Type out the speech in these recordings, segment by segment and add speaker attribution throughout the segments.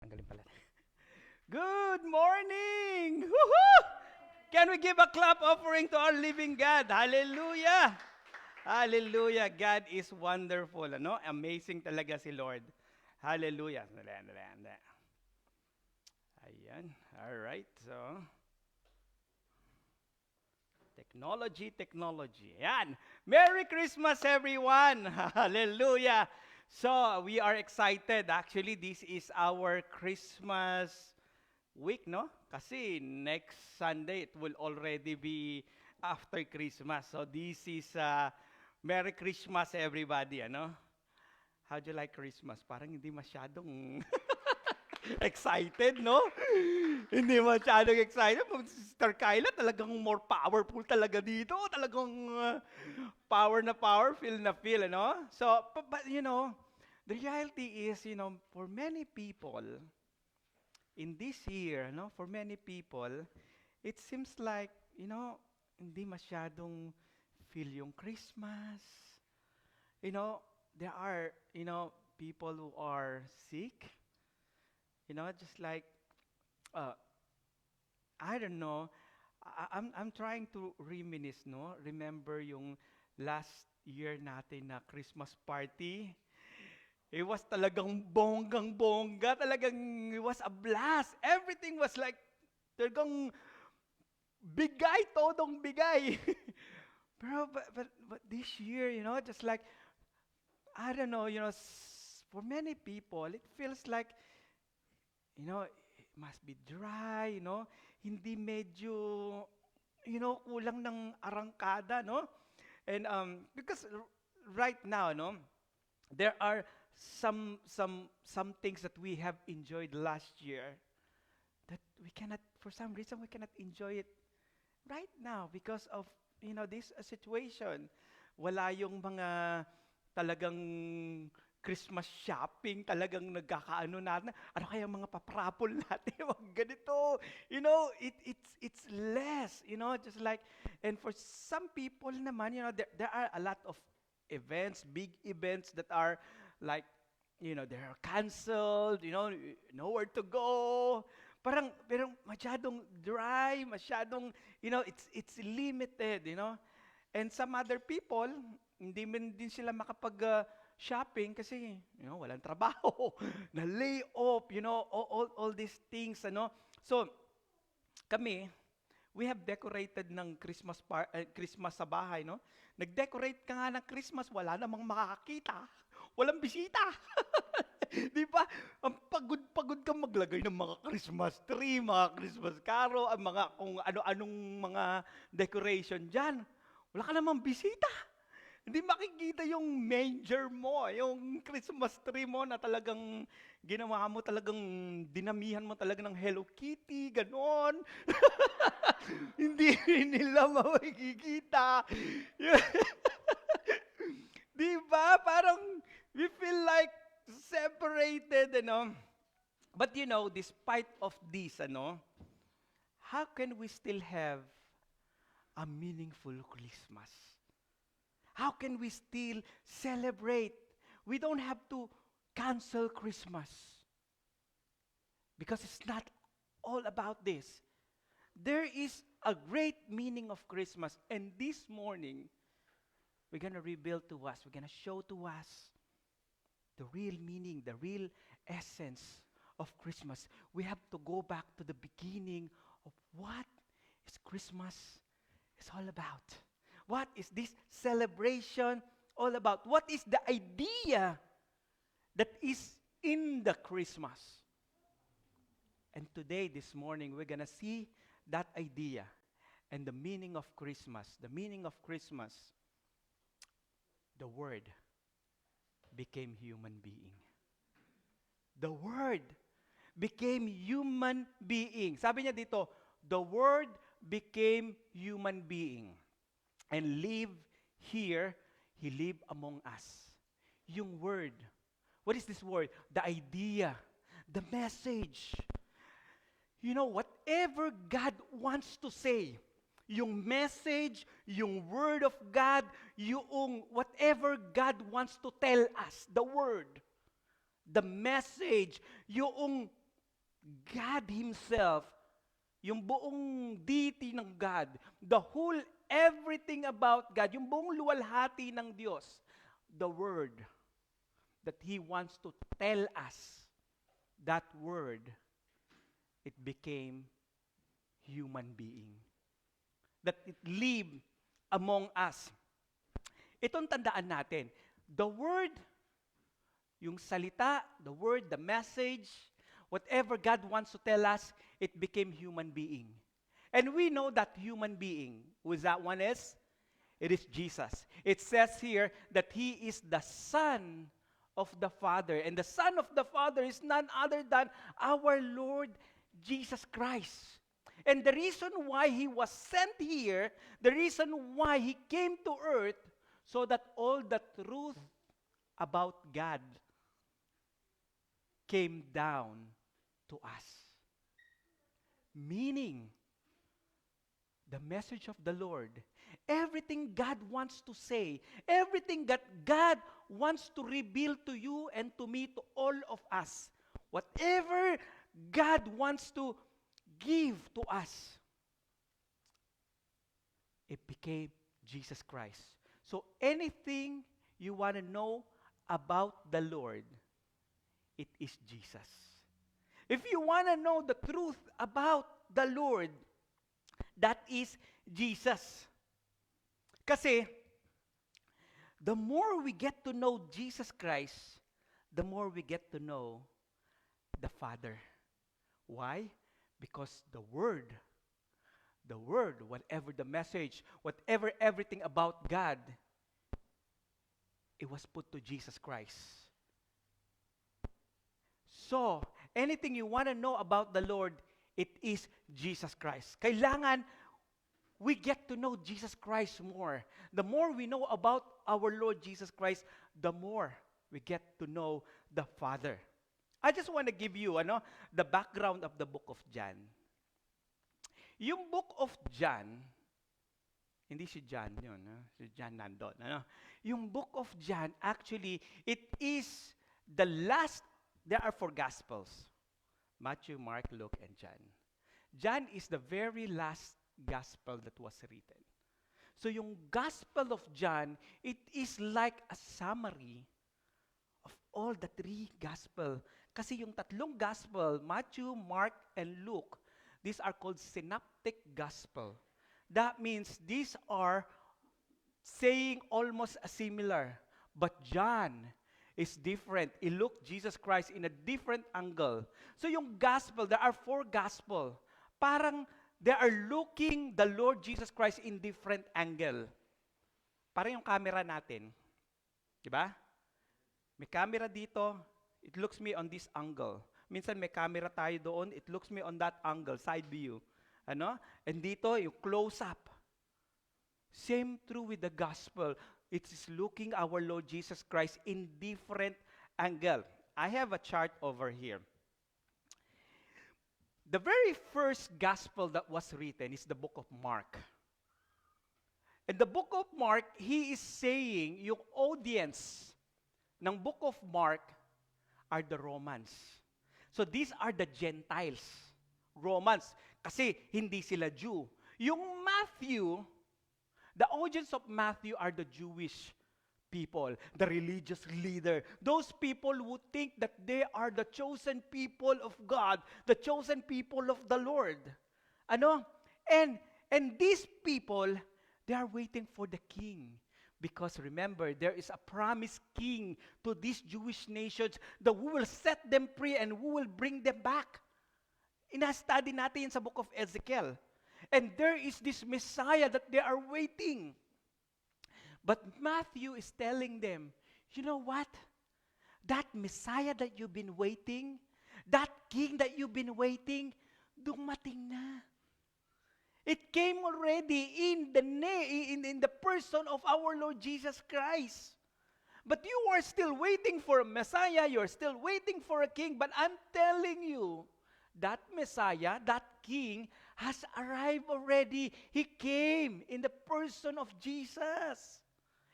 Speaker 1: Tanggalin pala. Good morning! Woohoo! Can we give a clap offering to our living God? Hallelujah! Hallelujah! God is wonderful. Ano? Amazing talaga si Lord. Hallelujah. Dali. Ayan. Alright. So, technology. Ayan. Merry Christmas, everyone! Hallelujah! So, we are excited. Actually, this is our Christmas week, no? Kasi next Sunday, it will already be after Christmas. So, this is Merry Christmas, everybody, ano? How do you like Christmas? Parang hindi masyadong excited, no? Hindi masyadong excited. Sister Kyla, talagang more powerful talaga dito. Talagang power na power, feel na feel, ano? So, but the reality is, for many people, in this year, no, for many people, it seems like, hindi masyadong feel yung Christmas. You know, there are, people who are sick. Just like, uh, I don't know, I'm trying to reminisce, no? Remember yung last year natin na Christmas party. It was talagang bonggang-bongga, talagang it was a blast. Everything was like, talagang bigay, todong bigay. but this year, just like, I don't know, for many people, it feels like, it must be dry, hindi medyo, kulang ng arangkada, no? And because right now, no, there are some things that we have enjoyed last year that we cannot, for some reason, we cannot enjoy it right now because of this situation. Wala yung mga talagang Christmas shopping, talagang nagkakaano natin. Ano kaya mga paprapol natin? Wag ganito. It's less, just like, and for some people naman, there are a lot of events, big events that are like, they are canceled, nowhere to go. Parang masyadong dry, masyadong, it's limited, And some other people, hindi man din sila shopping kasi, walang trabaho, na lay off, all these things, So, kami, we have decorated ng Christmas sa bahay, no? Nag-decorate ka nga ng Christmas, wala namang makakakita. Walang bisita. Di ba? Ang pagod-pagod ka maglagay ng mga Christmas tree, mga Christmas carol, ang mga kung ano-anong mga decoration dyan. Wala ka namang bisita. Hindi makikita yung manger mo, yung Christmas tree mo na talagang ginawa mo, talagang dinamihan mo talaga ng Hello Kitty, ganon. Hindi nila makikita. Di ba? Parang we feel like separated, But despite of this, how can we still have a meaningful Christmas? How can we still celebrate? We don't have to cancel Christmas because it's not all about this. There is a great meaning of Christmas, and this morning, we're going to reveal to us, we're going to show to us the real meaning, the real essence of Christmas. We have to go back to the beginning of what is Christmas is all about. What is this celebration all about? What is the idea that is in the Christmas? And today, this morning, we're going to see that idea and the meaning of Christmas. The meaning of Christmas, the Word became human being. The Word became human being. Sabi niya dito, the Word became human being and live here. He lived among us. Yung Word. What is this Word? The idea, the message. Whatever God wants to say, yung message, yung Word of God, yung whatever God wants to tell us, the Word, the message, yung God Himself, yung buong deity ng God, the whole everything about God, yung buong luwalhati ng Diyos, the Word that He wants to tell us, that Word, it became human being. That it lived among us. Itong tandaan natin, the Word, yung salita, the Word, the message, whatever God wants to tell us, it became human being. And we know that human being, who is that one is? It is Jesus. It says here that He is the Son of the Father. And the Son of the Father is none other than our Lord Jesus Christ. And the reason why He was sent here, the reason why He came to earth, so that all the truth about God came down to us. Meaning, the message of the Lord, everything God wants to say, everything that God wants to reveal to you and to me, to all of us, whatever God wants to give to us, it became Jesus Christ. So anything you want to know about the Lord, it is Jesus. If you want to know the truth about the Lord, that is Jesus. Kasi, the more we get to know Jesus Christ, the more we get to know the Father. Why? Because the Word, whatever the message, whatever everything about God, it was put to Jesus Christ. So, anything you want to know about the Lord, it is Jesus Christ. Kailangan we get to know Jesus Christ more. The more we know about our Lord Jesus Christ, the more we get to know the Father. I just want to give you the background of the book of John. Yung book of John, hindi si John yun, si John nandun. Yung book of John, actually, it is the last, there are 4 Gospels. Matthew, Mark, Luke, and John. John is the very last Gospel that was written. So yung Gospel of John, it is like a summary of all the 3 Gospel. Kasi yung 3 Gospel, Matthew, Mark, and Luke, these are called synoptic Gospel. That means these are saying almost similar. But John is different. He looked Jesus Christ in a different angle. So yung Gospel, there are 4 Gospel. Parang they are looking the Lord Jesus Christ in different angle. Parang yung camera natin. Diba? May camera dito, it looks me on this angle. Minsan may camera tayo doon, it looks me on that angle, side view. And dito, yung close-up. Same true with the gospel. It is looking our Lord Jesus Christ in different angle. I have a chart over here. The very first gospel that was written is the book of Mark. In the book of Mark, he is saying yung audience ng book of Mark are the Romans. So these are the Gentiles, Romans, kasi hindi sila Jew. Yung Matthew, the audience of Matthew are the Jewish people, the religious leader. Those people who think that they are the chosen people of God, the chosen people of the Lord. And these people, they are waiting for the king. Because remember, there is a promised king to these Jewish nations that who will set them free and who will bring them back. Ina-study natin sa book of Ezekiel. And there is this Messiah that they are waiting. But Matthew is telling them, you know what? That Messiah that you've been waiting, that king that you've been waiting, dumating na. It came already in the person of our Lord Jesus Christ. But you are still waiting for a Messiah, you're still waiting for a king, but I'm telling you, that Messiah, that king, has arrived already. He came in the person of Jesus.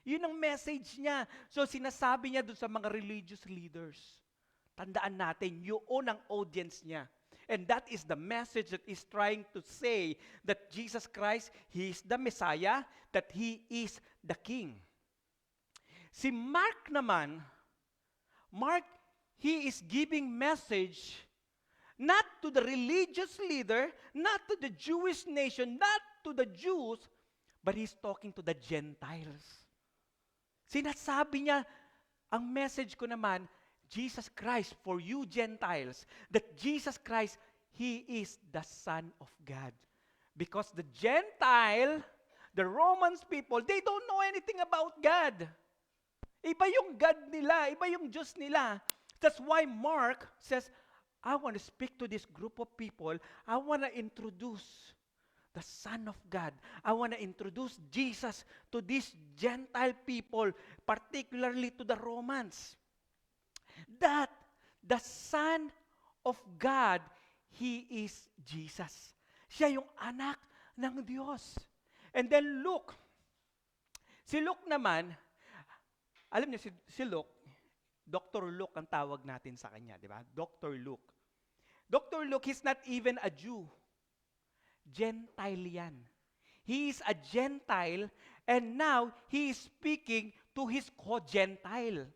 Speaker 1: Yun ang message niya. So sinasabi niya dun sa mga religious leaders. Tandaan natin, yun ang audience niya. And that is the message that is trying to say that Jesus Christ, He is the Messiah, that He is the King. Si Mark naman, he is giving message not to the religious leader, not to the Jewish nation, not to the Jews, but he's talking to the Gentiles. Sinasabi niya, ang message ko naman, Jesus Christ, for you Gentiles, that Jesus Christ, He is the Son of God. Because the Gentile, the Romans people, they don't know anything about God. Iba yung God nila, iba yung Diyos nila. That's why Mark says, I want to speak to this group of people. I want to introduce the Son of God. I want to introduce Jesus to these Gentile people, particularly to the Romans. That the Son of God, He is Jesus. Siya yung anak ng Diyos. And then Luke. Si Luke naman, alam niyo si Luke, Dr. Luke ang tawag natin sa kanya, di ba? Dr. Luke. Dr. Luke, he's not even a Jew. Gentile yan. He is a Gentile, and now he is speaking to his co-Gentile.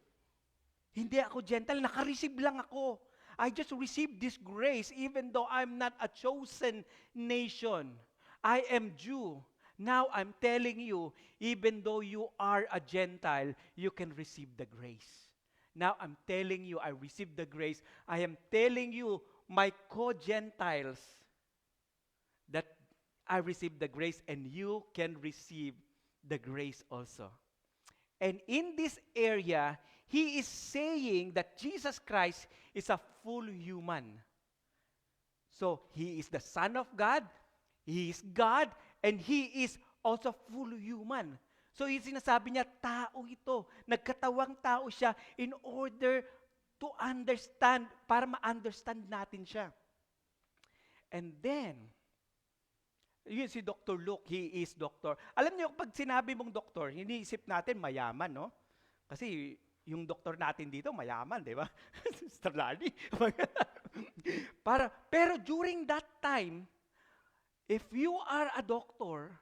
Speaker 1: Hindi ako Gentile, nakareceive lang ako. I just received this grace even though I'm not a chosen nation. I am Jew. Now I'm telling you, even though you are a Gentile, you can receive the grace. Now I'm telling you, I received the grace. I am telling you, my co-Gentiles, that I received the grace and you can receive the grace also. And in this area, he is saying that Jesus Christ is a full human. So, he is the Son of God, he is God, and he is also full human. So, yung sinasabi niya, tao ito. Nagkatawang tao siya in order to understand, para ma-understand natin siya. And then, yun si Dr. Luke, he is doctor. Alam niyo, pag sinabi mong doktor, iniisip natin mayaman, no? Kasi yung doktor natin dito, mayaman, di ba? Sister Larry. Pero during that time, if you are a doctor,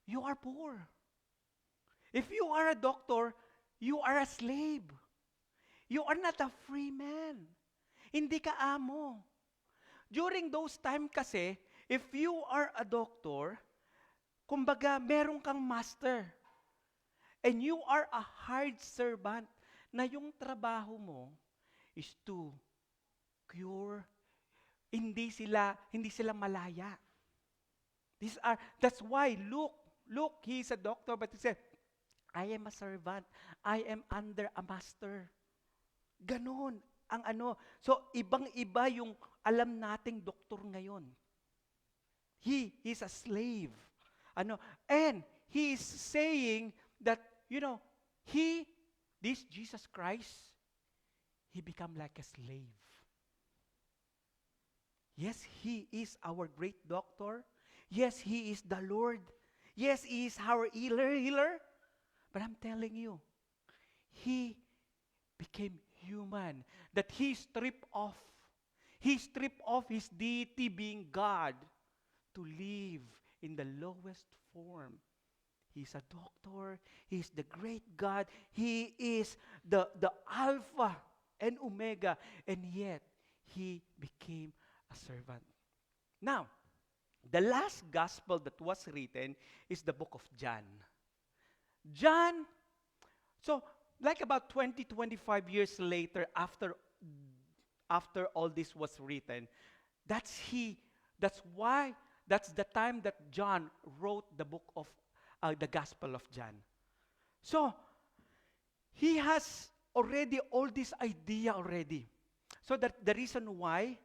Speaker 1: you are poor. If you are a doctor, you are a slave. You are not a free man. Hindi ka amo. During those time kasi, if you are a doctor, kumbaga, meron kang master. And you are a hired servant na yung trabaho mo is to cure. Hindi sila malaya. That's why Luke, he's a doctor, but he said, I am a servant. I am under a master. Ganon ang ano. So, ibang-iba yung alam nating doktor ngayon. He is a slave. And he is saying that, this Jesus Christ, he become like a slave. Yes, he is our great doctor. Yes, he is the Lord. Yes, he is our healer. But I'm telling you, he became human. That he stripped off his deity being God to live in the lowest form. He's a doctor. He's the great God. He is the Alpha and Omega. And yet, he became a servant. Now, the last gospel that was written is the book of John. John, so like about 25 years later after all this was written, that's the time that John wrote the book of the Gospel of John. So, he has already all this idea already. So that the reason why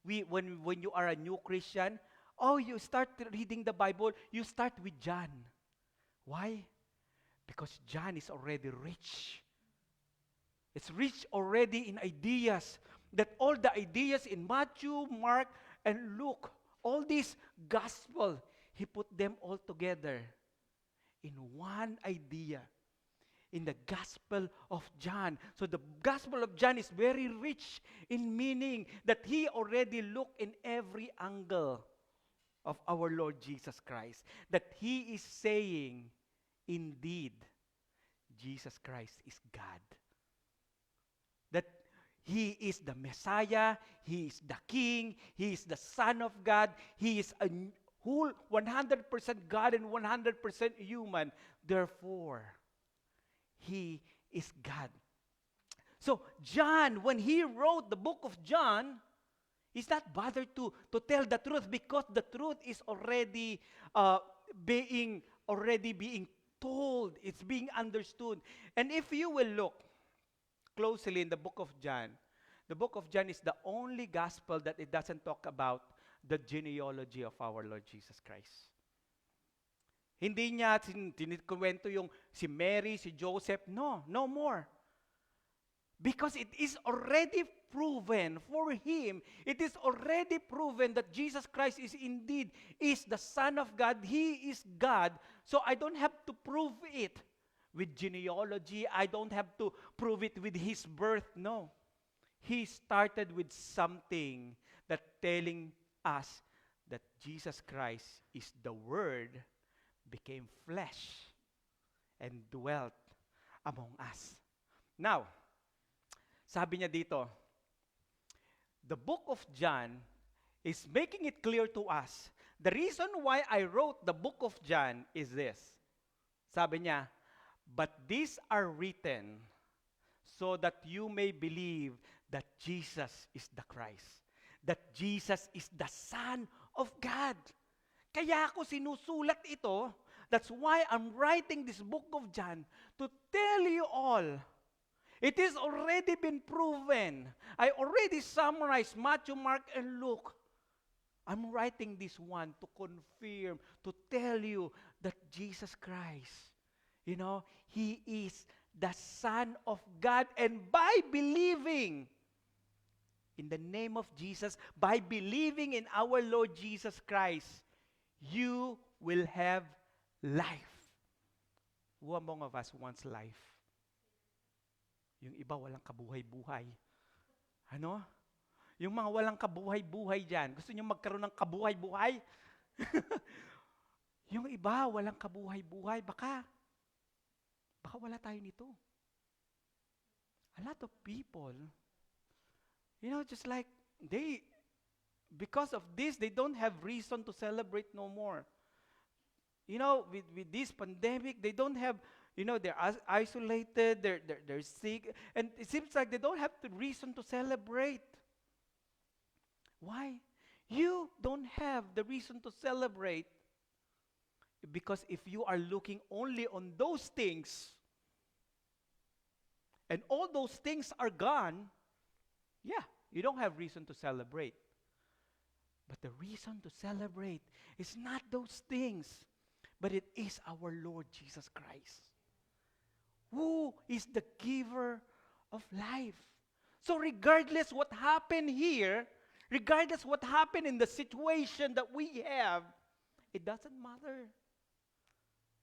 Speaker 1: when you are a new Christian, you start reading the Bible, you start with John. Why? Because John is already rich. It's rich already in ideas. That all the ideas in Matthew, Mark, and Luke, all these gospel, he put them all together in one idea. in the Gospel of John. So the Gospel of John is very rich in meaning that he already looked in every angle of our Lord Jesus Christ. That he is saying, indeed, Jesus Christ is God. That he is the Messiah, he is the King, he is the Son of God, he is a whole 100% God and 100% human. Therefore, he is God. So John, when he wrote the book of John, he's not bothered to tell the truth because the truth is already being told. It's being understood. And if you will look closely in the book of John is the only gospel that it doesn't talk about the genealogy of our Lord Jesus Christ. Hindi niya tinikwento yung si Mary, si Joseph. No more. Because it is already proven for him, it is already proven that Jesus Christ is indeed the Son of God. He is God. So I don't have to prove it with genealogy. I don't have to prove it with his birth. No. He started with something that telling us that Jesus Christ is the Word became flesh and dwelt among us. Now, sabi niya dito, the book of John is making it clear to us. The reason why I wrote the book of John is this. Sabi niya, but these are written so that you may believe that Jesus is the Christ. That Jesus is the Son of God. Kaya ako sinusulat ito. That's why I'm writing this book of John to tell you all. It has already been proven. I already summarized Matthew, Mark, and Luke. I'm writing this one to confirm, to tell you that Jesus Christ, He is the Son of God. And by believing in the name of Jesus, by believing in our Lord Jesus Christ, you will have life. Who among of us wants life? Yung iba walang kabuhay-buhay. Ano? Yung mga walang kabuhay-buhay dyan, gusto nyo magkaroon ng kabuhay-buhay? Yung iba walang kabuhay-buhay, baka wala tayo nito. A lot of people, just like because of this, they don't have reason to celebrate no more. With this pandemic, they don't have, they're isolated, they're sick, and it seems like they don't have the reason to celebrate. Why? You don't have the reason to celebrate because if you are looking only on those things, and all those things are gone, you don't have reason to celebrate. But the reason to celebrate is not those things, but it is our Lord Jesus Christ, who is the giver of life. So regardless what happened here, regardless what happened in the situation that we have, it doesn't matter.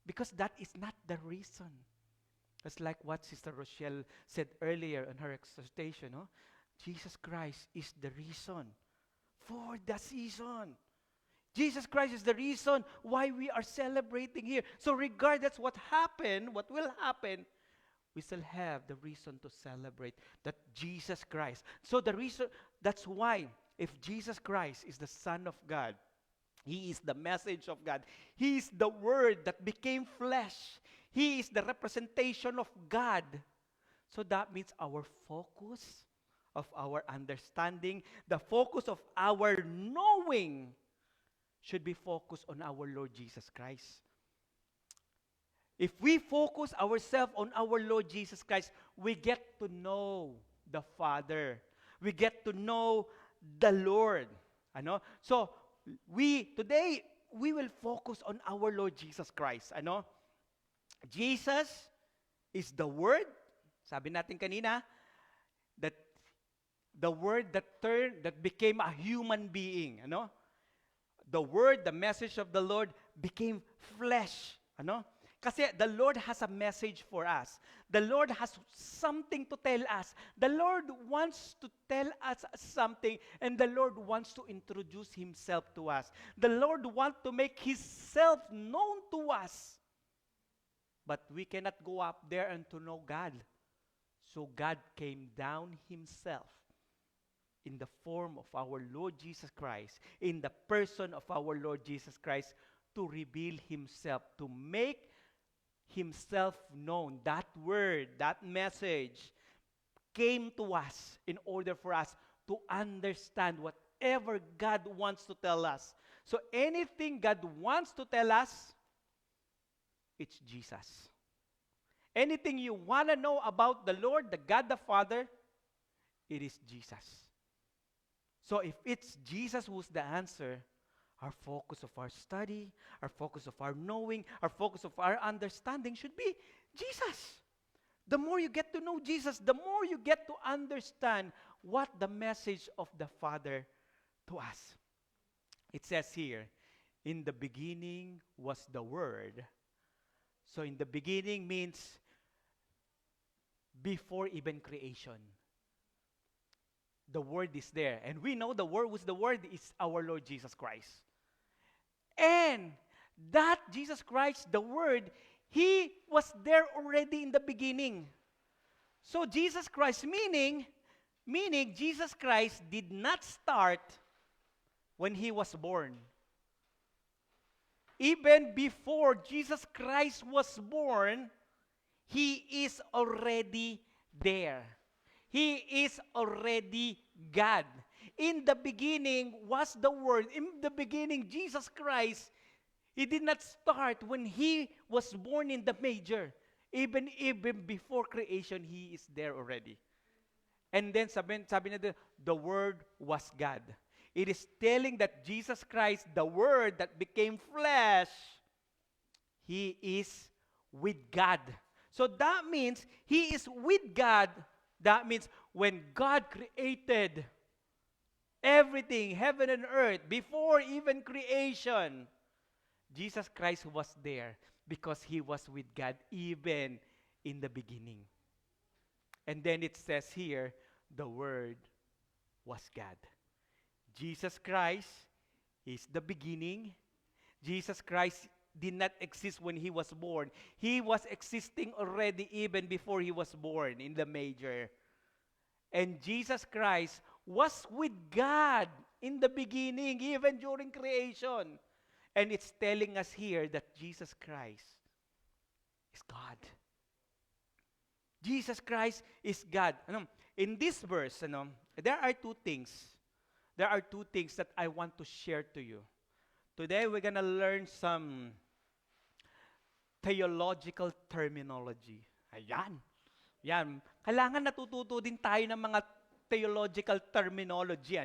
Speaker 1: Because that is not the reason. That's like what Sister Rochelle said earlier in her exhortation. Jesus Christ is the reason for the season. Jesus Christ is the reason why we are celebrating here. So regardless what will happen, we still have the reason to celebrate that Jesus Christ. So that's why if Jesus Christ is the Son of God, He is the message of God. He is the Word that became flesh. He is the representation of God. So that means our focus of our understanding, the focus of our knowing should be focused on our Lord Jesus Christ. If we focus ourselves on our Lord Jesus Christ, we get to know the Father. We get to know the Lord. So, today, we will focus on our Lord Jesus Christ. Jesus is the Word. Sabi natin kanina, that the Word that became a human being. The Word, the message of the Lord became flesh. Kasi the Lord has a message for us. The Lord has something to tell us. The Lord wants to tell us something, and the Lord wants to introduce Himself to us. The Lord wants to make Himself known to us. But we cannot go up there and to know God. So God came down Himself in the form of our Lord Jesus Christ, in the person of our Lord Jesus Christ, to reveal Himself, to make Himself known. That word, that message came to us in order for us to understand whatever God wants to tell us. So anything God wants to tell us, it's Jesus. Anything you want to know about the Lord, the God the Father, it is Jesus. So if it's Jesus who's the answer, our focus of our study, our focus of our knowing, our focus of our understanding should be Jesus. The more you get to know Jesus, the more you get to understand what the message of the Father to us. It says here, in the beginning was the Word. So in the beginning means before even creation. The Word is there. And we know the Word was the Word is our Lord Jesus Christ. And that Jesus Christ, the Word, He was there already in the beginning. So Jesus Christ, meaning Jesus Christ did not start when He was born. Even before Jesus Christ was born, He is already there. He is already God. In the beginning was the Word. In the beginning, Jesus Christ, He did not start when He was born in the manger. Even before creation, He is there already. And then sabi na the Word was God. It is telling that Jesus Christ, the Word that became flesh, He is with God. So that means He is with God. That means when God created everything, heaven and earth, before even creation, Jesus Christ was there because He was with God even in the beginning. And then it says here, the Word was God. Jesus Christ is the beginning. Jesus Christ did not exist when He was born. He was existing already even before He was born in the manger. And Jesus Christ was with God in the beginning, even during creation. And it's telling us here that Jesus Christ is God. Jesus Christ is God. In this verse, there are two things. There are two things that I want to share to you. Today, we're going to learn some theological terminology. Ayan. Yan. Kailangan natututo din tayo ng mga theological terminology,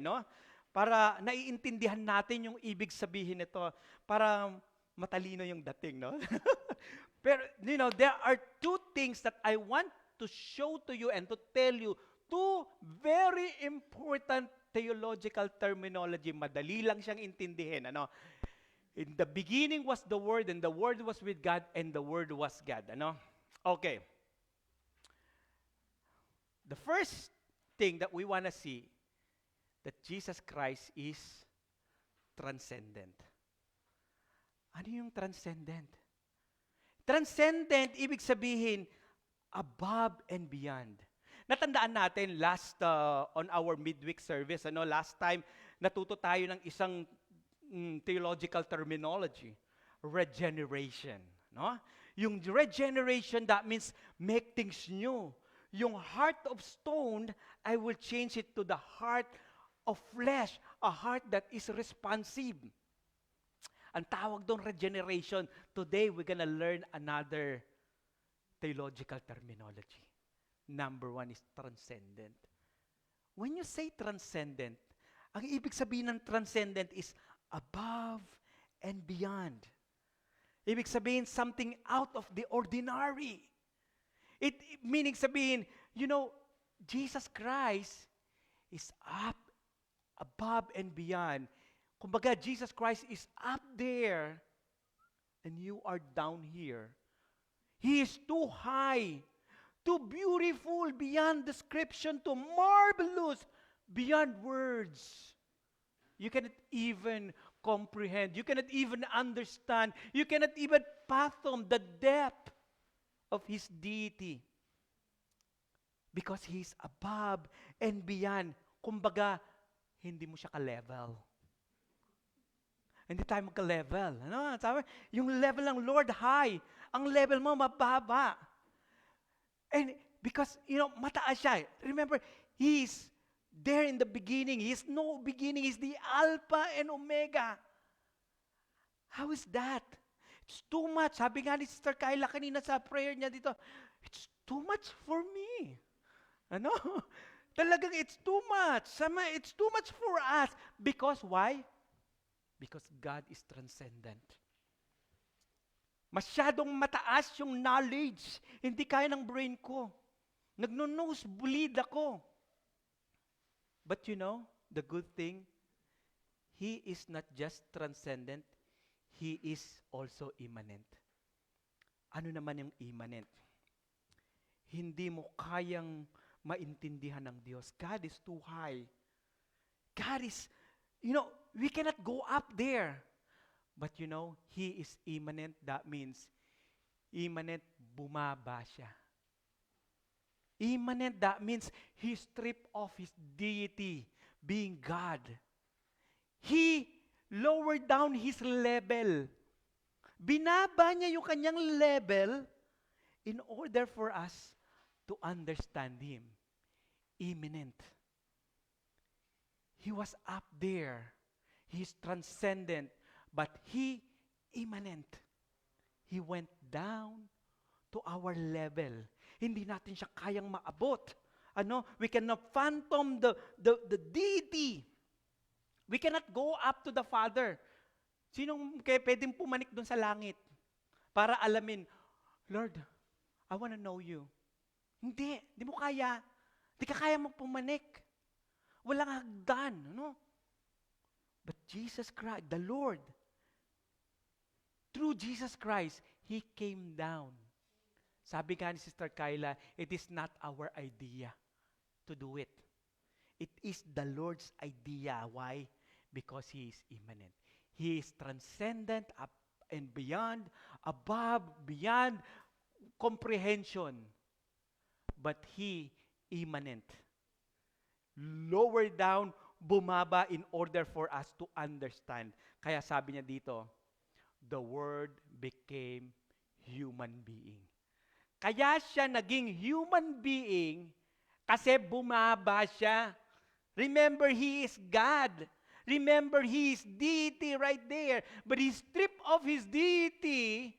Speaker 1: para naiintindihan natin yung ibig sabihin nito, para matalino yung dating, no? Pero, there are two things that I want to show to you and to tell you, two very important theological terminology. Madali lang siyang intindihin, In the beginning was the Word, and the Word was with God, and the Word was God, Okay. The first thing that we want to see, that Jesus Christ is transcendent. Ano yung transcendent? Transcendent, ibig sabihin, above and beyond. Natandaan natin on our midweek service, last time, natuto tayo ng isang theological terminology, regeneration. No? Yung regeneration, that means make things new. Yung heart of stone, I will change it to the heart of flesh, a heart that is responsive. Ang tawag doon, regeneration. Today, we're gonna learn another theological terminology. Number one is transcendent. When you say transcendent, ang ibig sabihin ng transcendent is above and beyond. Ibig sabihin, something out of the ordinary. Meaning sabihin, Jesus Christ is up, above and beyond. Kumbaga, Jesus Christ is up there, and you are down here. He is too high, too beautiful beyond description, too marvelous beyond words. You cannot even comprehend. You cannot even understand. You cannot even fathom the depth of His deity. Because He's above and beyond. Kumbaga, hindi mo siya ka-level. Hindi tayo magka-level. Ano? Sabi, yung level ng Lord high. Ang level mo mababa. And because, mataas siya. Remember, He's there in the beginning. He's no beginning. He's the Alpha and Omega. How is that? It's too much. Sabi nga ni Sister Kyla kanina sa prayer niya dito, it's too much for me. Ano? Talagang it's too much. It's too much for us. Because why? Because God is transcendent. Masyadong mataas yung knowledge. Hindi kaya ng brain ko. Nagno-nosebleed ako. But the good thing, He is not just transcendent, He is also immanent. Ano naman yung immanent? Hindi mo kayang maintindihan ng Diyos. God is too high. God is, we cannot go up there. But He is immanent. That means, immanent, bumaba siya. Immanent, that means, He stripped off His deity, being God. He lowered down His level. Binaba niya yung kanyang level in order for us to understand Him. Immanent. He was up there. He's transcendent. But He, immanent. He went down to our level. Hindi natin siya kayang maabot. We cannot phantom the deity. We cannot go up to the Father. Sinong pwedeng pumanik doon sa langit para alamin, Lord, I want to know you. Hindi mo kaya. Hindi ka kaya magpumanik. Walang hagdan, But Jesus Christ, the Lord, through Jesus Christ, He came down. Sabi nga ni Sister Kyla, it is not our idea to do it. It is the Lord's idea. Why? Because He is immanent. He is transcendent up and beyond, above, beyond comprehension. But He, immanent. Lower down, bumaba in order for us to understand. Kaya sabi niya dito, the Word became human being. Kaya siya naging human being kasi bumaba siya. Remember, He is God. Remember, He is deity right there. But He stripped off His deity,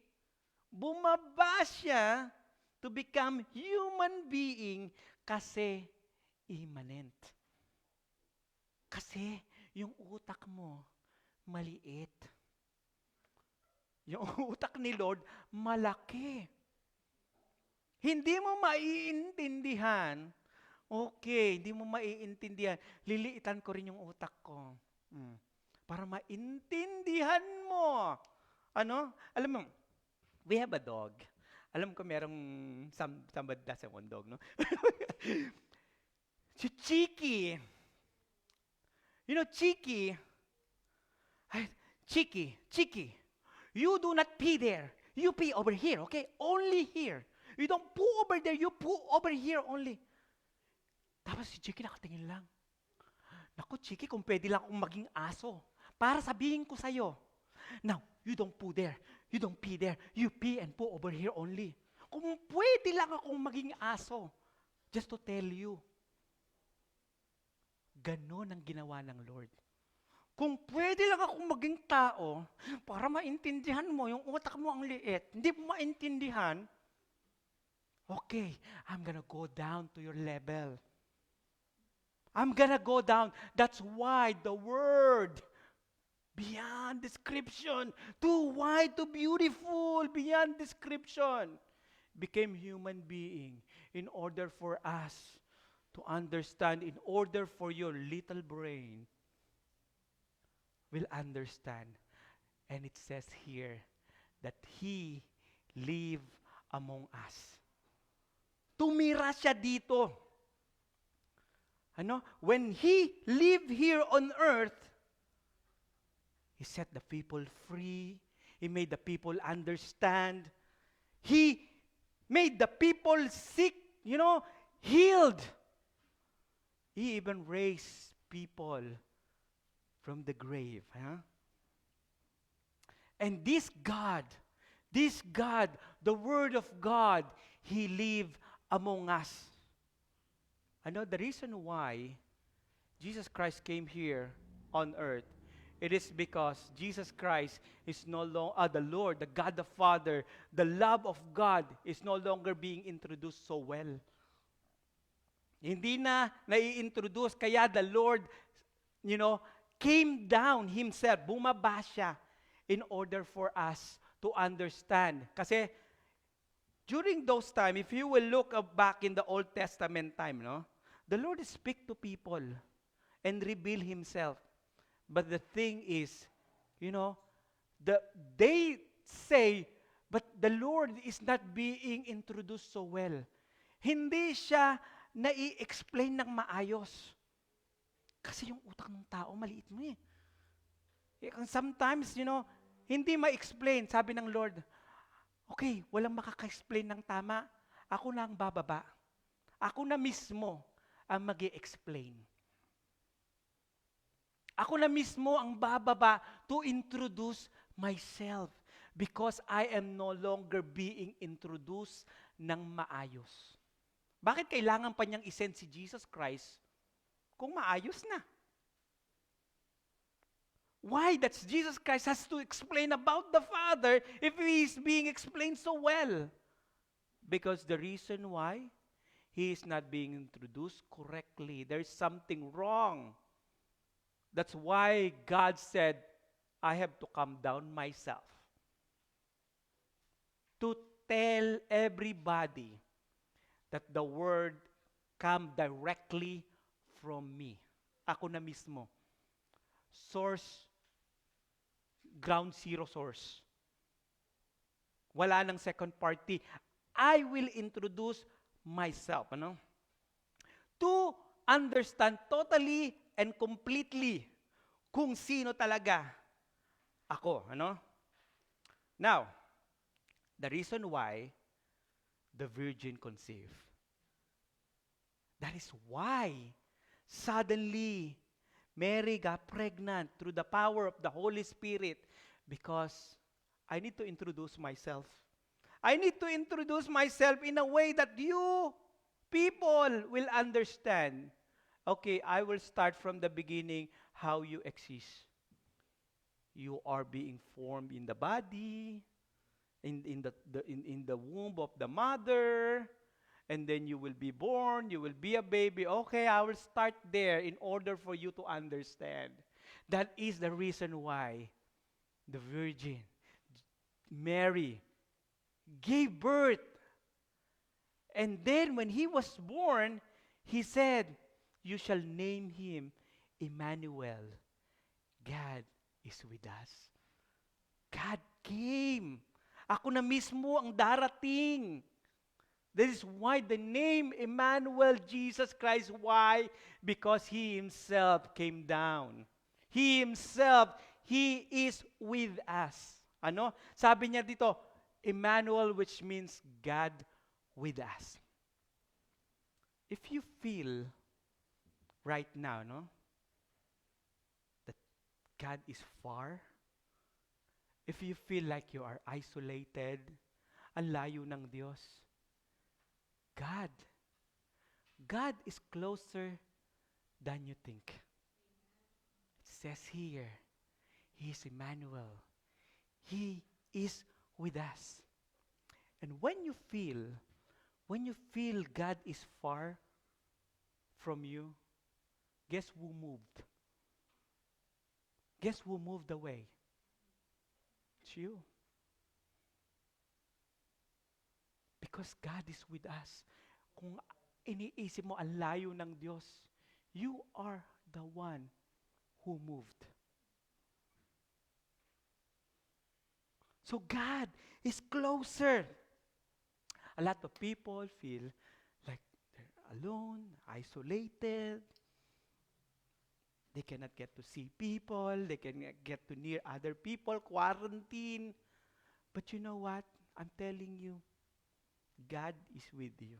Speaker 1: bumaba siya to become human being kasi immanent. Kasi yung utak mo, maliit. Yung utak ni Lord, malaki. Hindi mo maiintindihan. Okay, hindi mo maiintindihan. Liliitan ko rin yung utak ko. Para maintindihan mo. Alam mo, we have a dog. Alam ko merong somebody doesn't want dog, no? Si Chiki. Chiki, you do not pee there. You pee over here, okay? Only here. You don't poo over there, you poo over here only. Tapos si Chiki nakatingin lang. Naku, Chiki, kung pwede lang akong maging aso para sabihin ko sa'yo, now, you don't poo there. You don't pee there. You pee and poo over here only. Kung pwede lang akong maging aso, just to tell you, ganon ang ginawa ng Lord. Kung pwede lang akong maging tao, para maintindihan mo, yung utak mo ang liit, hindi mo maintindihan, okay, I'm gonna go down to your level. I'm gonna go down. That's why the Word, beyond description, too wide, too beautiful, beyond description, became human being in order for us to understand, in order for your little brain will understand. And it says here that He lived among us. Tumira siya dito. When He lived here on earth, He set the people free. He made the people understand. He made the people sick, healed. He even raised people from the grave. And this God, the Word of God, He lived among us. The reason why Jesus Christ came here on earth, it is because Jesus Christ is no longer, the Lord, the God the Father, the love of God is no longer being introduced so well. Hindi na nai-introduce, kaya the Lord, came down Himself, bumaba siya in order for us to understand. Kasi during those time, if you will look back in the Old Testament time, the Lord speak to people and reveal Himself. But the thing is, they say, but the Lord is not being introduced so well. Hindi siya nai-explain ng maayos. Kasi yung utak ng tao, maliit mo eh. Sometimes, hindi ma-explain. Sabi ng Lord, okay, walang makaka-explain ng tama. Ako na ang bababa. Ako na mismo ang mag-i-explain. Ako na mismo ang bababa to introduce myself because I am no longer being introduced ng maayos. Bakit kailangan pa niyang isend si Jesus Christ kung maayos na? Why that Jesus Christ has to explain about the Father if He is being explained so well? Because the reason why He is not being introduced correctly, there's something wrong. That's why God said, I have to come down myself to tell everybody that the word come directly from me. Ako na mismo. Source, ground zero source. Wala nang second party. I will introduce myself. To understand totally and completely kung sino talaga ako. Now, the reason why the virgin conceived. That is why suddenly Mary got pregnant through the power of the Holy Spirit because I need to introduce myself. I need to introduce myself in a way that you people will understand. Okay, I will start from the beginning how you exist. You are being formed in the body, in the womb of the mother, and then you will be born, you will be a baby. Okay, I will start there in order for you to understand. That is the reason why the Virgin Mary gave birth. And then when He was born, He said, you shall name Him Emmanuel. God is with us. God came. Ako na mismo ang darating. That is why the name Emmanuel, Jesus Christ. Why? Because He Himself came down. He Himself, He is with us. Sabi niya dito, Emmanuel, which means God with us. If you feel right now, that God is far, if you feel like you are isolated, ang layo ng Diyos, God is closer than you think. It says here, He is Emmanuel. He is with us. And when you feel God is far from you, guess who moved? Guess who moved away? It's you. Because God is with us. Kung iniisip mo ang layo ng Diyos, you are the one who moved. So God is closer A lot of people feel like they're alone, isolated. They cannot get to see people. They cannot get to near other people, quarantine. But you know what? I'm telling you, God is with you.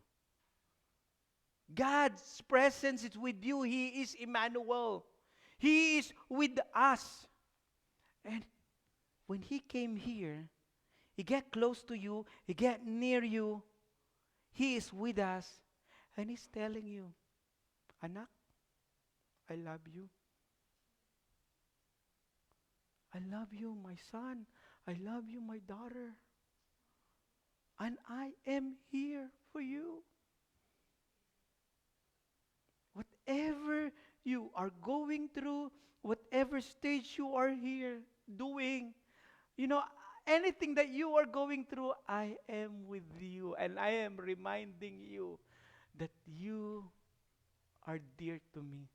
Speaker 1: God's presence is with you. He is Emmanuel. He is with us. And when He came here, He get close to you, He get near you, He is with us, and He's telling you, Anak, I love you. I love you, my son. I love you, my daughter. And I am here for you. Whatever you are going through, whatever stage you are here doing, anything that you are going through, I am with you. And I am reminding you that you are dear to me.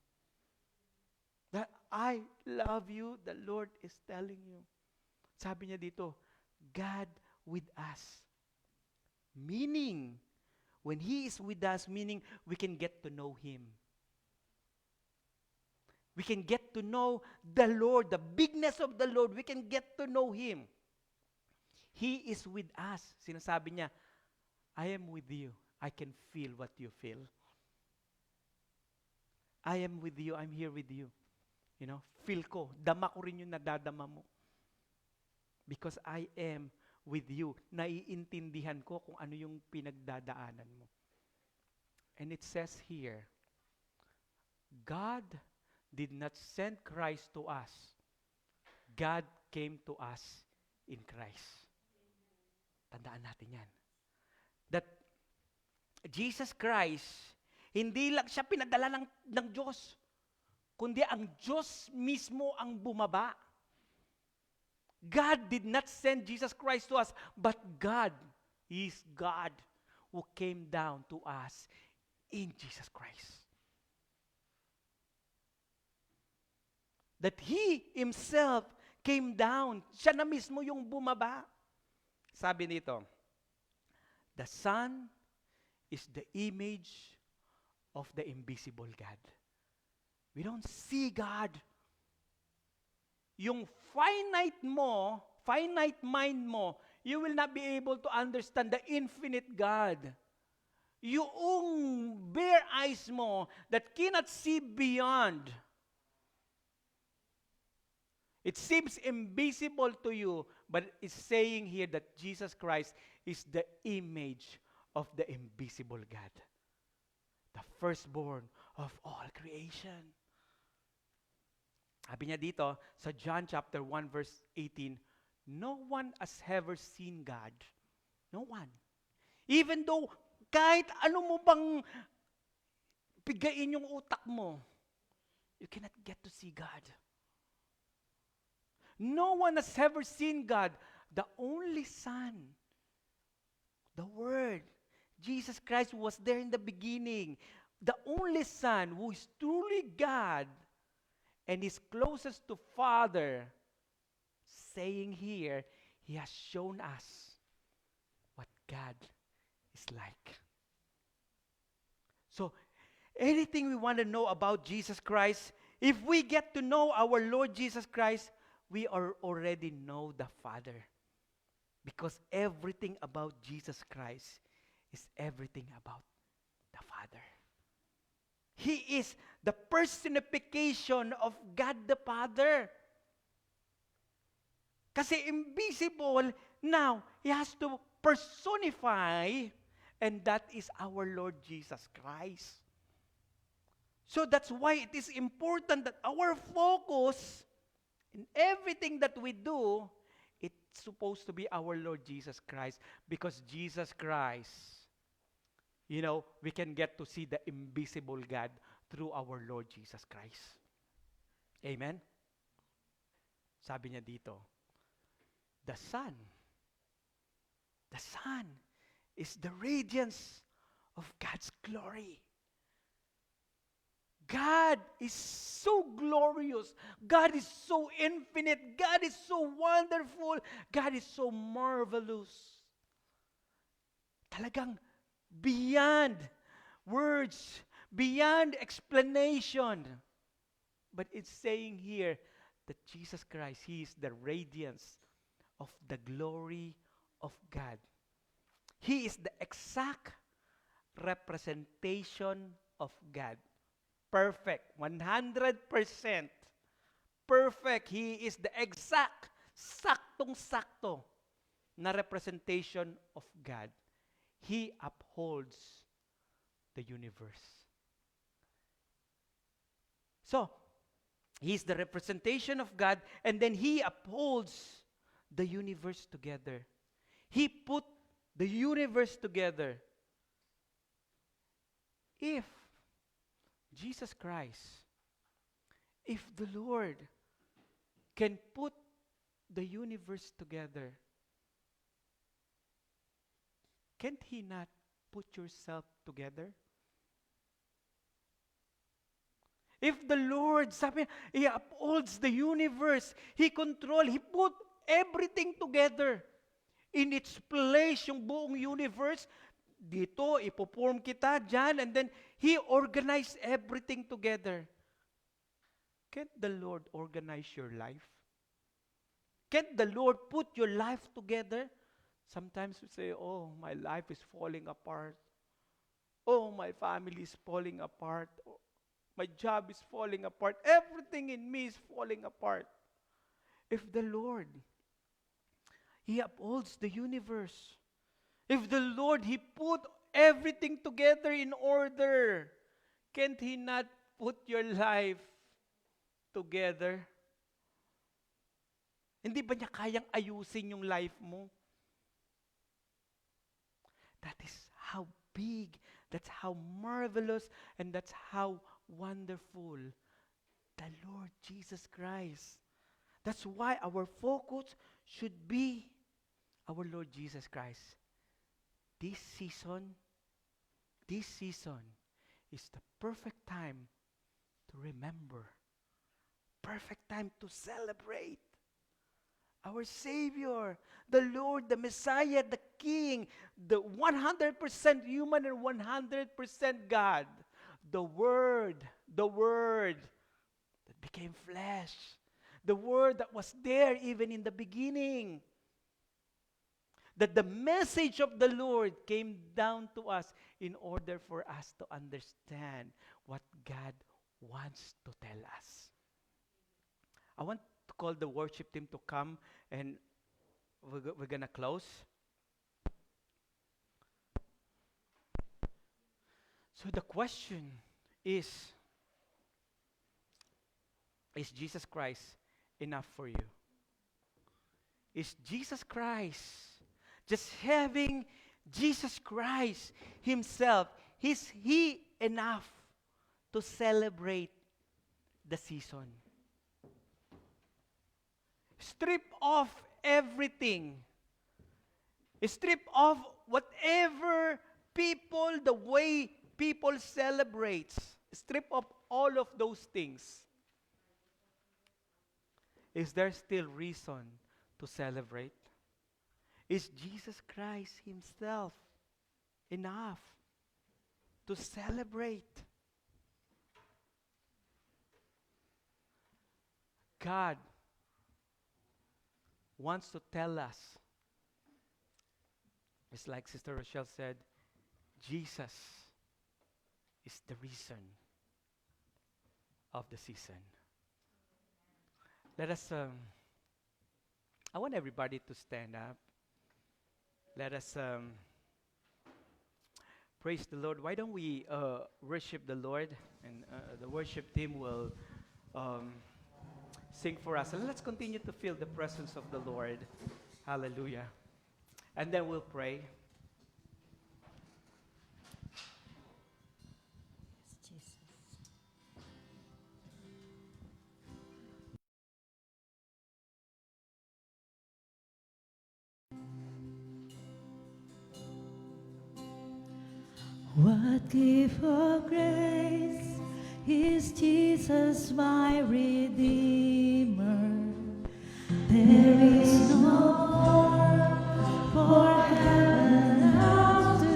Speaker 1: That I love you, the Lord is telling you. Sabi niya dito, God with us. Meaning, when He is with us, meaning we can get to know Him. We can get to know the Lord, the bigness of the Lord. We can get to know Him. He is with us. Sinasabi niya, I am with you. I can feel what you feel. I am with you. I'm here with you. Feel ko. Dama ko rin yung nadadama mo. Because I am with you. Naiintindihan ko kung ano yung pinagdadaanan mo. And it says here, God did not send Christ to us. God came to us in Christ. Tandaan natin yan. That Jesus Christ, hindi lang siya pinadala ng Diyos, kundi ang Diyos mismo ang bumaba. God did not send Jesus Christ to us, but God is God who came down to us in Jesus Christ. That He Himself came down. Siya na mismo yung bumaba. Sabi nito, the Son is the image of the invisible God. We don't see God. Yung finite mind mo, you will not be able to understand the infinite God. Yung bare eyes mo that cannot see beyond, it seems invisible to you, but it's saying here that Jesus Christ is the image of the invisible God. The firstborn of all creation. Sabi niya dito, sa John chapter 1 verse 18, no one has ever seen God. No one. Even though, kahit ano mo bang pigain yung utak mo, you cannot get to see God. No one has ever seen God. The only Son, the Word, Jesus Christ was there in the beginning. The only Son who is truly God and is closest to Father, saying here, He has shown us what God is like. So, anything we want to know about Jesus Christ, if we get to know our Lord Jesus Christ, we already know the Father. Because everything about Jesus Christ is everything about the Father. He is the personification of God the Father. Kasi invisible, now, He has to personify, and that is our Lord Jesus Christ. So that's why it is important that our focus in everything that we do, it's supposed to be our Lord Jesus Christ. Because Jesus Christ, we can get to see the invisible God through our Lord Jesus Christ. Amen? Sabi niya dito, the Son is the radiance of God's glory. God is so glorious. God is so infinite. God is so wonderful. God is so marvelous. talagang beyond words, beyond explanation. But it's saying here that Jesus Christ, He is the radiance of the glory of God. He is the exact representation of God. Perfect, 100% perfect. He is the exact, saktong-sakto na representation of God. He upholds the universe. So, He is the representation of God, and then He upholds the universe together. He put the universe together. If Jesus Christ, if the Lord can put the universe together, can't He not put yourself together? If the Lord, sabi, He upholds the universe, He He put everything together in its place, yung buong universe, dito, ipoform kita dyan, and then He organized everything together. Can't the Lord organize your life? Can't the Lord put your life together? Sometimes we say, oh, my life is falling apart. Oh, my family is falling apart. Oh, my job is falling apart. Everything in me is falling apart. If the Lord, He upholds the universe. If the Lord, He put everything together in order, can't He not put your life together? Hindi ba niya kayang ayusin yung life mo? That is how big, that's how marvelous, and that's how wonderful the Lord Jesus Christ. That's why our focus should be our Lord Jesus Christ. This season is the perfect time to remember, perfect time to celebrate our Savior, the Lord, the Messiah, the King, the 100% human and 100% God, the Word that became flesh, the Word that was there even in the beginning. That the message of the Lord came down to us in order for us to understand what God wants to tell us. I want to call the worship team to come, and we're going to close. So the question is Jesus Christ enough for you? Is Jesus Christ, just having Jesus Christ Himself, is He enough to celebrate the season? Strip off everything. Strip off whatever people, the way people celebrate. Strip off all of those things. Is there still reason to celebrate? Is Jesus Christ Himself enough to celebrate? God wants to tell us, it's like Sister Rochelle said, Jesus is the reason of the season. Let us, I want everybody to stand up. Let us praise the Lord. Why don't we worship the Lord, and the worship team will sing for us. And let's continue to feel the presence of the Lord. Hallelujah. And then we'll pray.
Speaker 2: Jesus. What gift of grace is Jesus my Redeemer? There is no more for heaven after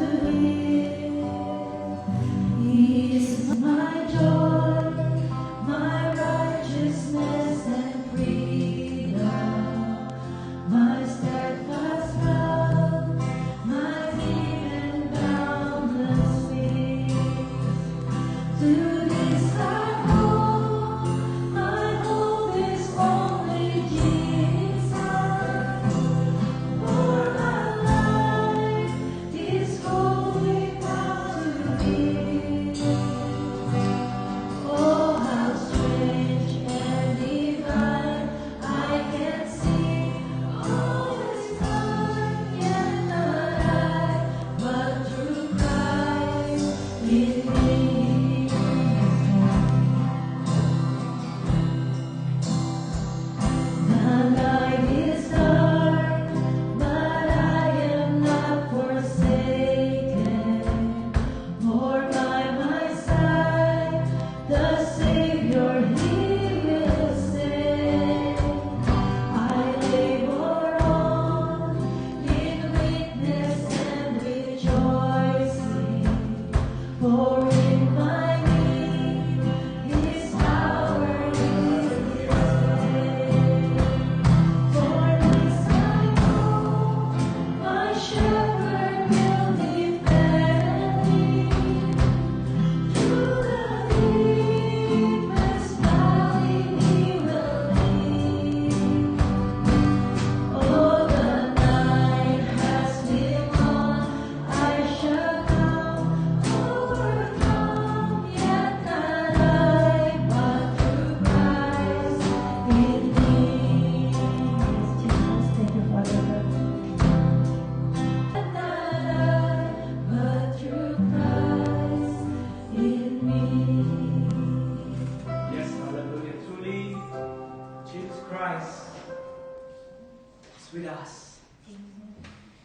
Speaker 3: with us.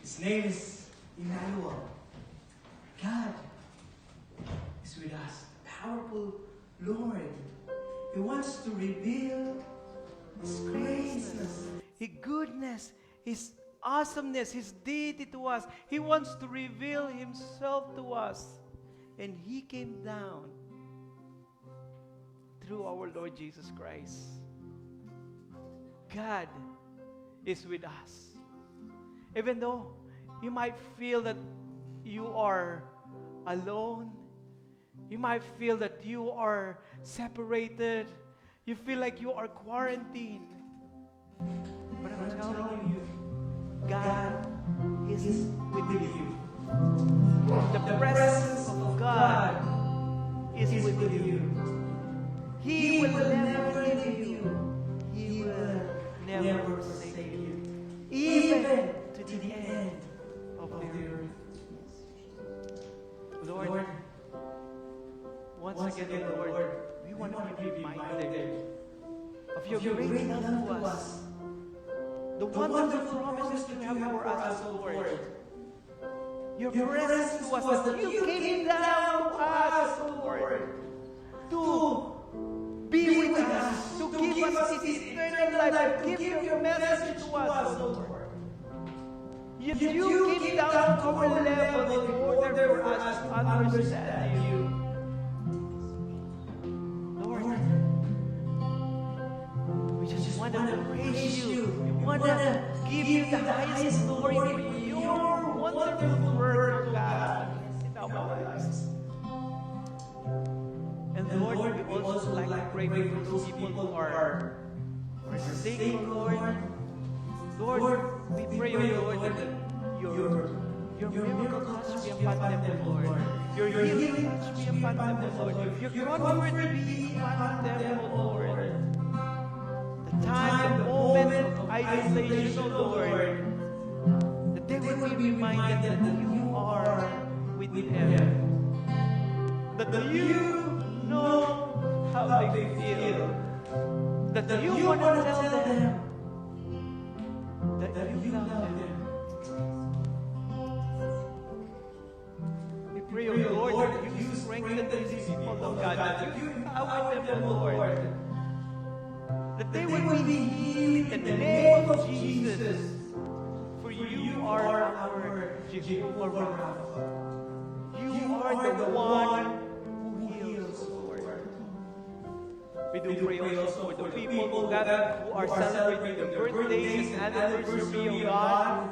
Speaker 3: His name is Emmanuel. God is with us. Powerful Lord. He wants to reveal His greatness,
Speaker 1: His goodness, His awesomeness, His deity to us. He wants to reveal Himself to us. And He came down through our Lord Jesus Christ. God is with us. Even though you might feel that you are alone, you might feel that you are separated, you feel like you are quarantined. But I'm telling you, God is with you. The presence of God is with you. He will never leave you. He will never forsake you. Even to the end of the earth. Lord, once again, Lord, we want to be reminded of your great love to us. The wonderful promises you have for us, Lord. Your presence to us, that you came down to us, Lord, to be with us, to give us this eternal life, to give your message to us, Lord. Yet you came down to our level in order for us to understand you. Lord, we just want to praise you. We want to give you the highest glory for your wonderful word, oh God, in our lives. And Lord, we also like to pray for those people who are sick, Lord. Lord, we pray, O Lord, that your miracle touch be upon them, Lord. Your healing touch be upon them, Lord. Your comfort be upon them, O Lord. The time, the moment of isolation, O Lord, that they will be reminded that you are with them. That you know how they feel. That you want to tell them that you love them. We pray, O Lord, that you strengthen these people, O God, that you empower them, O Lord, that they will be healed in the name of Jesus. For you are our Jehovah Rapha. You are the one who heals, Lord. We do pray also for the people, O God, who are celebrating the birthdays and anniversary of God.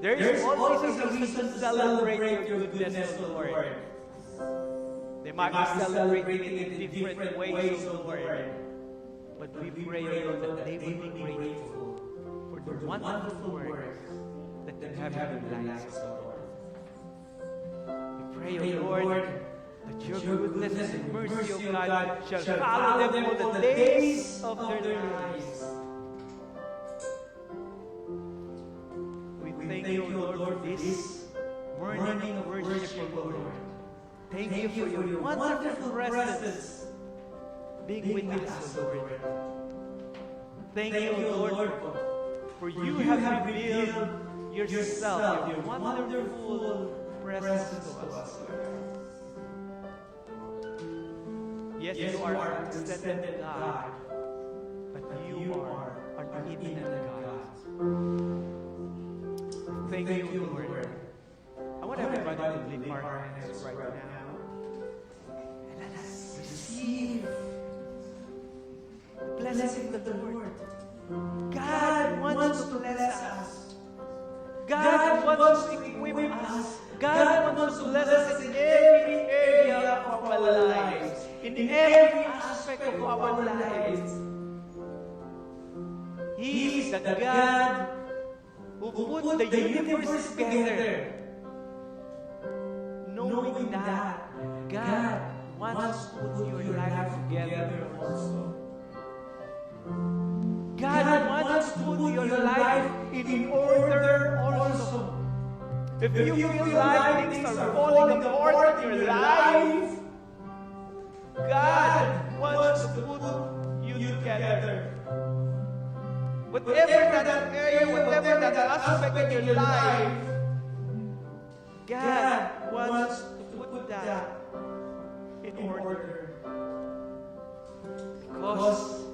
Speaker 1: There is always a reason to celebrate your goodness, O Lord. They might be celebrating it in different ways, O Lord. But we pray, O Lord, that they will be grateful for the wonderful works that you have in their lives, O Lord. We pray, O Lord, that your goodness and mercy, O God, shall follow them all the days of their lives. We thank you, O Lord, for this morning of worship, O Lord. Thank you for your wonderful presence being with us, O Lord. Thank you, O Lord, for you have revealed yourself, your wonderful presence to us, Lord. Yes, you are an extended God, but you are an infinite God. Thank you, Lord. I want everybody to lift our hands right now. And let us receive the blessing of the Lord. God wants to bless us. God wants to equip us. God wants to bless us in every area of our lives. In every aspect of our lives. He is the God who put the universe together, knowing that God wants to put your life together also. God wants to put your life in order also. If you feel like things are falling apart in your life, God wants to put you together. whatever that area, whatever that aspect in your life, God wants to put that in order. Because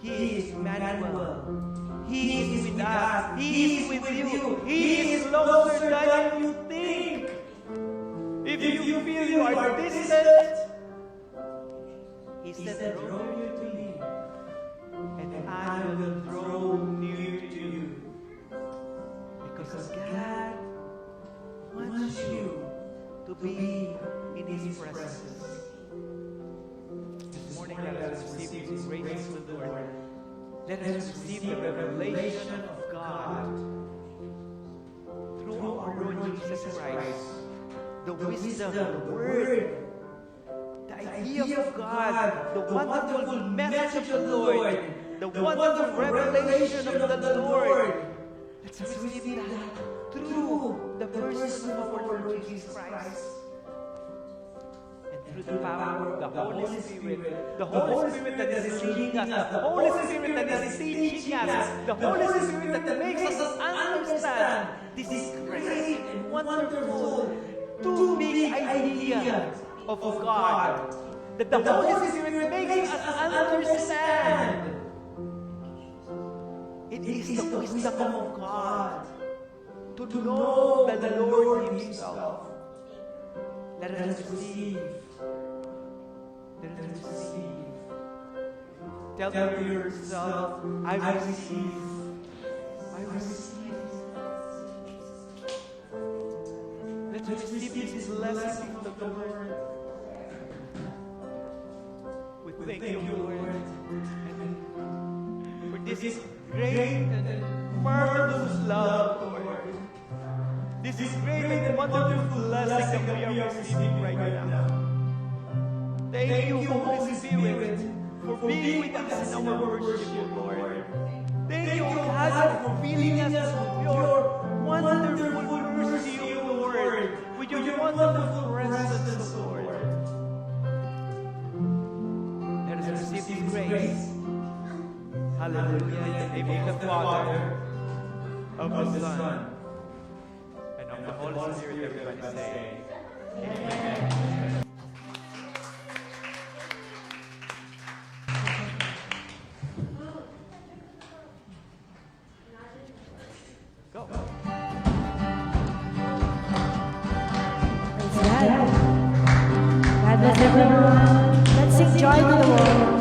Speaker 1: He is Emmanuel. He is with us. He is with you. He is closer than you think. If you feel you are distant, He said, draw near to me, and I will draw near to you. Because God wants you to be in His presence. This morning, let us receive His grace to the Lord. Let us receive the revelation of God through our Lord Jesus Christ. The wisdom, the Word, the idea of God, the wonderful message of the Lord, the wonderful revelation of the Lord. Let's receive that through the person of our Lord Jesus Christ. And through the power of the Holy Spirit, the Holy Spirit that is leading us, the Holy Spirit that is teaching us, the Holy Spirit that makes us understand this great and wonderful two big ideas of God. That the Holy Spirit makes us understand. It is the wisdom of God to know that the Lord Himself. Let us receive. Let us receive. Tell yourself, I receive. I receive. Let us receive this blessing of the Lord. We thank you, Lord, for this great and marvelous love, Lord. This is great and wonderful blessing that we are receiving right now. Thank you, Holy Spirit, for being with us in our worship, Lord. Thank you, God, for filling us with your wonderful mercy, Lord, with your wonderful presence, Lord. Let us receive this grace. Hallelujah. In the name of the Father, of the Son, and of the Holy Spirit, everybody say, Amen. Go.
Speaker 2: God bless everyone. Let's sing joy to the world.